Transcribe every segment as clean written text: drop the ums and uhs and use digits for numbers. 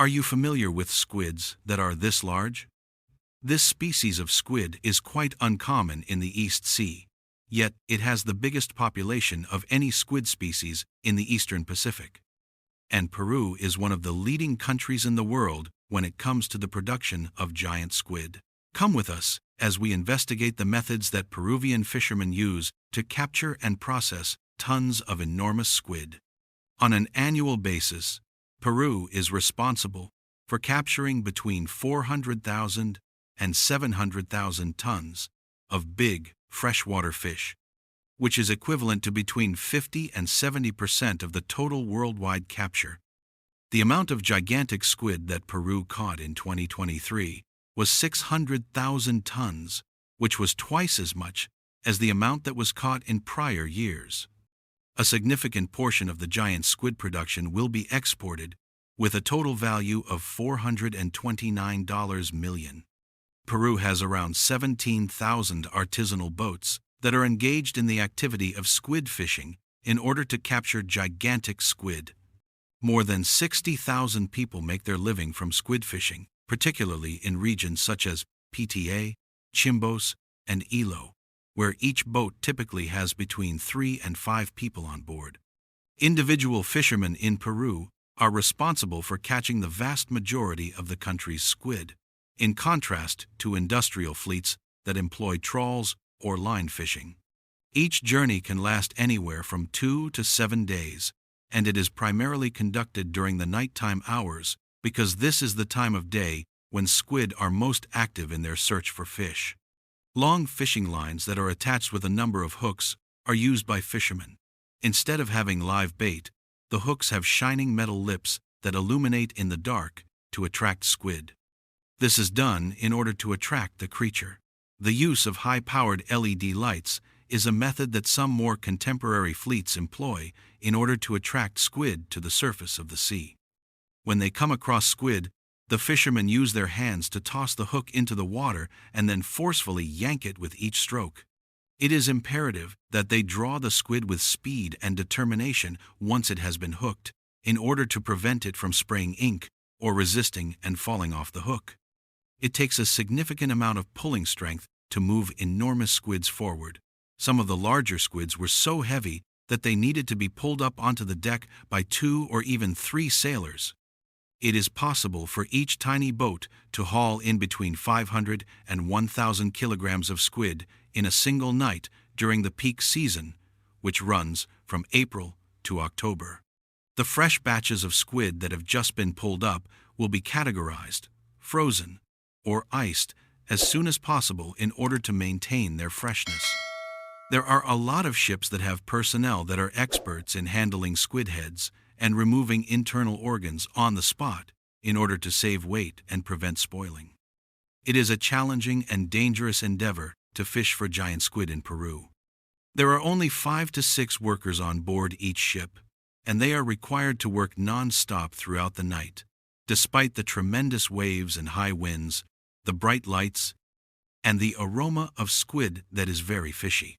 Are you familiar with squids that are this large? This species of squid is quite uncommon in the East Sea, yet it has the biggest population of any squid species in the Eastern Pacific. And Peru is one of the leading countries in the world when it comes to the production of giant squid. Come with us as we investigate the methods that Peruvian fishermen use to capture and process tons of enormous squid. On an annual basis, Peru is responsible for capturing between 400,000 and 700,000 tons of big freshwater fish, which is equivalent to between 50 and 70% of the total worldwide capture. The amount of gigantic squid that Peru caught in 2023 was 600,000 tons, which was twice as much as the amount that was caught in prior years. A significant portion of the giant squid production will be exported, with a total value of $429 million. Peru has around 17,000 artisanal boats that are engaged in the activity of squid fishing in order to capture gigantic squid. More than 60,000 people make their living from squid fishing, particularly in regions such as PTA, Chimbos, and Ilo, where each boat typically has between 3 and 5 people on board. Individual fishermen in Peru are responsible for catching the vast majority of the country's squid, in contrast to industrial fleets that employ trawls or line fishing. Each journey can last anywhere from 2 to 7 days, and it is primarily conducted during the nighttime hours because this is the time of day when squid are most active in their search for fish. Long fishing lines that are attached with a number of hooks are used by fishermen. Instead of having live bait, the hooks have shining metal lips that illuminate in the dark to attract squid. This is done in order to attract the creature. The use of high-powered LED lights is a method that some more contemporary fleets employ in order to attract squid to the surface of the sea. When they come across squid, the fishermen use their hands to toss the hook into the water and then forcefully yank it with each stroke. It is imperative that they draw the squid with speed and determination once it has been hooked, in order to prevent it from spraying ink or resisting and falling off the hook. It takes a significant amount of pulling strength to move enormous squids forward. Some of the larger squids were so heavy that they needed to be pulled up onto the deck by 2 or even 3 sailors. It is possible for each tiny boat to haul in between 500 and 1,000 kilograms of squid in a single night during the peak season, which runs from April to October. The fresh batches of squid that have just been pulled up will be categorized, frozen, or iced as soon as possible in order to maintain their freshness. There are a lot of ships that have personnel that are experts in handling squid heads and removing internal organs on the spot in order to save weight and prevent spoiling. It is a challenging and dangerous endeavor to fish for giant squid in Peru. There are only 5 to 6 workers on board each ship, and they are required to work non-stop throughout the night, despite the tremendous waves and high winds, the bright lights, and the aroma of squid that is very fishy.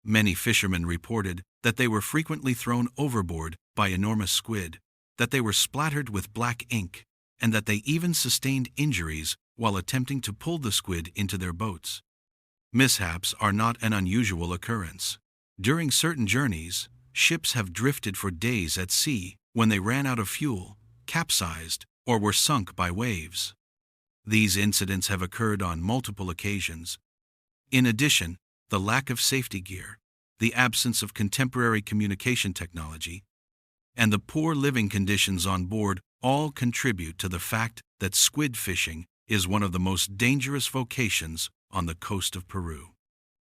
Many fishermen reported that they were frequently thrown overboard by enormous squid, that they were splattered with black ink, and that they even sustained injuries while attempting to pull the squid into their boats. Mishaps are not an unusual occurrence. During certain journeys, ships have drifted for days at sea when they ran out of fuel, capsized, or were sunk by waves. These incidents have occurred on multiple occasions. In addition, the lack of safety gear, the absence of contemporary communication technology, and the poor living conditions on board all contribute to the fact that squid fishing is one of the most dangerous vocations on the coast of Peru.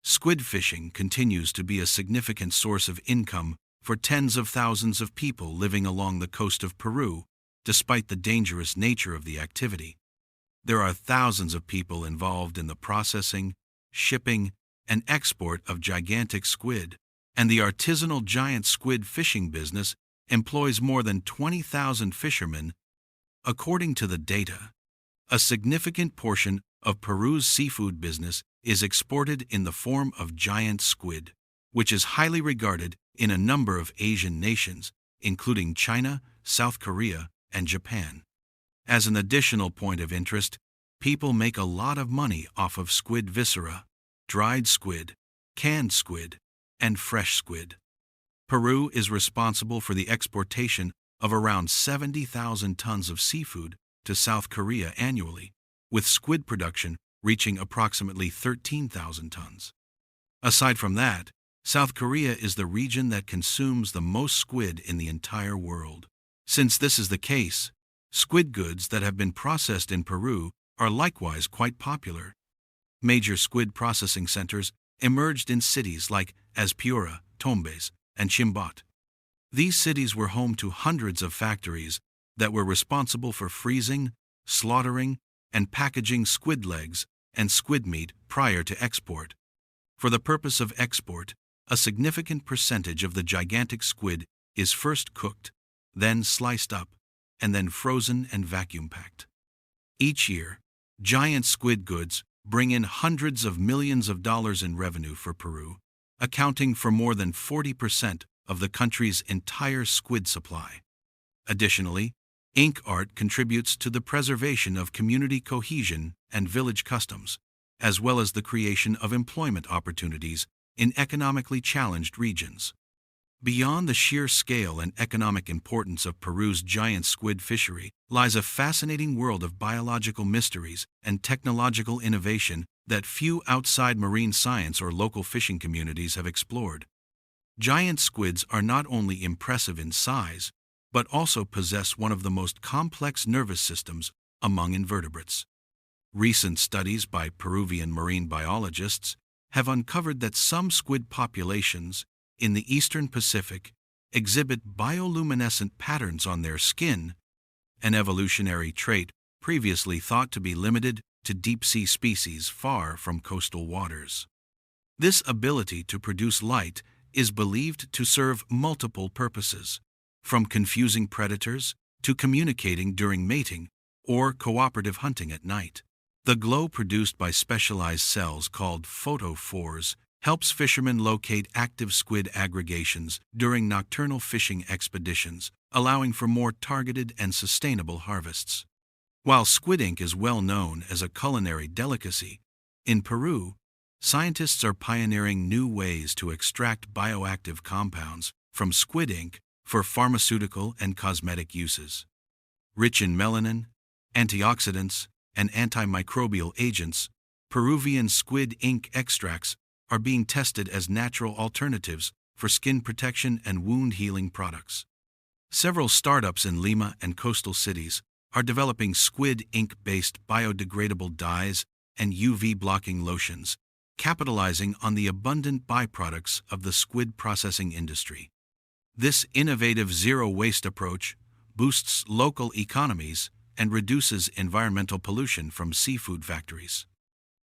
Squid fishing continues to be a significant source of income for tens of thousands of people living along the coast of Peru, despite the dangerous nature of the activity. There are thousands of people involved in the processing, shipping, and export of gigantic squid, and the artisanal giant squid fishing business employs more than 20,000 fishermen. According to the data, a significant portion of Peru's seafood business is exported in the form of giant squid, which is highly regarded in a number of Asian nations, including China, South Korea, and Japan. As an additional point of interest, people make a lot of money off of squid viscera, dried squid, canned squid, and fresh squid. Peru is responsible for the exportation of around 70,000 tons of seafood to South Korea annually, with squid production reaching approximately 13,000 tons. Aside from that, South Korea is the region that consumes the most squid in the entire world. Since this is the case, squid goods that have been processed in Peru are likewise quite popular. Major squid processing centers emerged in cities like Piura, Tumbes, and Chimbote. These cities were home to hundreds of factories that were responsible for freezing, slaughtering, and packaging squid legs and squid meat prior to export. For the purpose of export, a significant percentage of the gigantic squid is first cooked, then sliced up, and then frozen and vacuum-packed. Each year, giant squid goods bring in hundreds of millions of dollars in revenue for Peru, accounting for more than 40% of the country's entire squid supply. Additionally, ink art contributes to the preservation of community cohesion and village customs, as well as the creation of employment opportunities in economically challenged regions. Beyond the sheer scale and economic importance of Peru's giant squid fishery lies a fascinating world of biological mysteries and technological innovation that few outside marine science or local fishing communities have explored. Giant squids are not only impressive in size, but also possess one of the most complex nervous systems among invertebrates. Recent studies by Peruvian marine biologists have uncovered that some squid populations in the eastern Pacific exhibit bioluminescent patterns on their skin, an evolutionary trait previously thought to be limited to deep-sea species far from coastal waters. This ability to produce light is believed to serve multiple purposes, from confusing predators to communicating during mating or cooperative hunting at night. The glow produced by specialized cells called photophores helps fishermen locate active squid aggregations during nocturnal fishing expeditions, allowing for more targeted and sustainable harvests. While squid ink is well known as a culinary delicacy, in Peru, scientists are pioneering new ways to extract bioactive compounds from squid ink for pharmaceutical and cosmetic uses. Rich in melanin, antioxidants, and antimicrobial agents, Peruvian squid ink extracts are being tested as natural alternatives for skin protection and wound healing products. Several startups in Lima and coastal cities are developing squid ink-based biodegradable dyes and UV-blocking lotions, capitalizing on the abundant byproducts of the squid processing industry. This innovative zero-waste approach boosts local economies and reduces environmental pollution from seafood factories.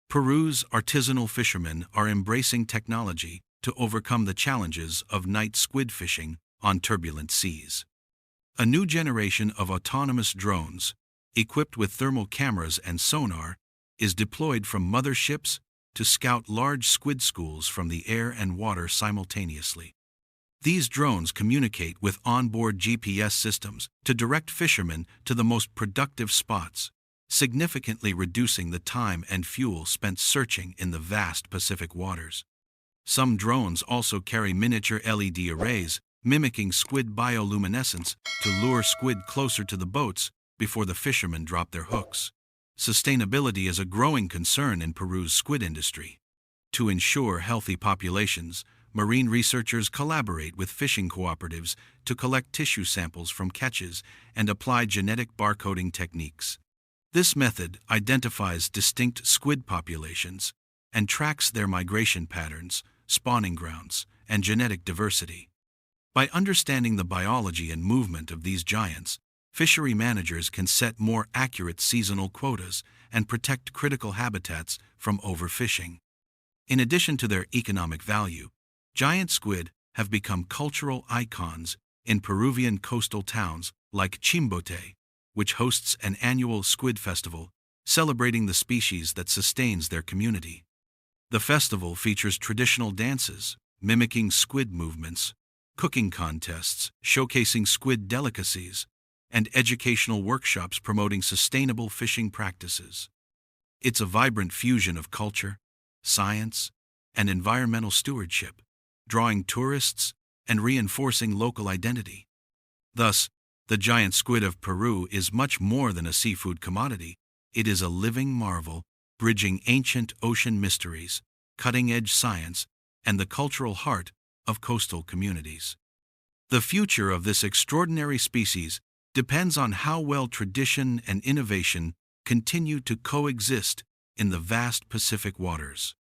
Peru's artisanal fishermen are embracing technology to overcome the challenges of night squid fishing on turbulent seas. A new generation of autonomous drones, equipped with thermal cameras and sonar, is deployed from mother ships to scout large squid schools from the air and water simultaneously. These drones communicate with onboard GPS systems to direct fishermen to the most productive spots, significantly reducing the time and fuel spent searching in the vast Pacific waters. Some drones also carry miniature LED arrays mimicking squid bioluminescence to lure squid closer to the boats before the fishermen drop their hooks. Sustainability is a growing concern in Peru's squid industry. To ensure healthy populations, marine researchers collaborate with fishing cooperatives to collect tissue samples from catches and apply genetic barcoding techniques. This method identifies distinct squid populations and tracks their migration patterns, spawning grounds, and genetic diversity. By understanding the biology and movement of these giants, fishery managers can set more accurate seasonal quotas and protect critical habitats from overfishing. In addition to their economic value, giant squid have become cultural icons in Peruvian coastal towns like Chimbote, which hosts an annual squid festival celebrating the species that sustains their community. The festival features traditional dances, mimicking squid movements, cooking contests showcasing squid delicacies, and educational workshops promoting sustainable fishing practices. It's a vibrant fusion of culture, science, and environmental stewardship, drawing tourists and reinforcing local identity. Thus, the giant squid of Peru is much more than a seafood commodity. It is a living marvel, bridging ancient ocean mysteries, cutting-edge science, and the cultural heart of coastal communities. The future of this extraordinary species depends on how well tradition and innovation continue to coexist in the vast Pacific waters.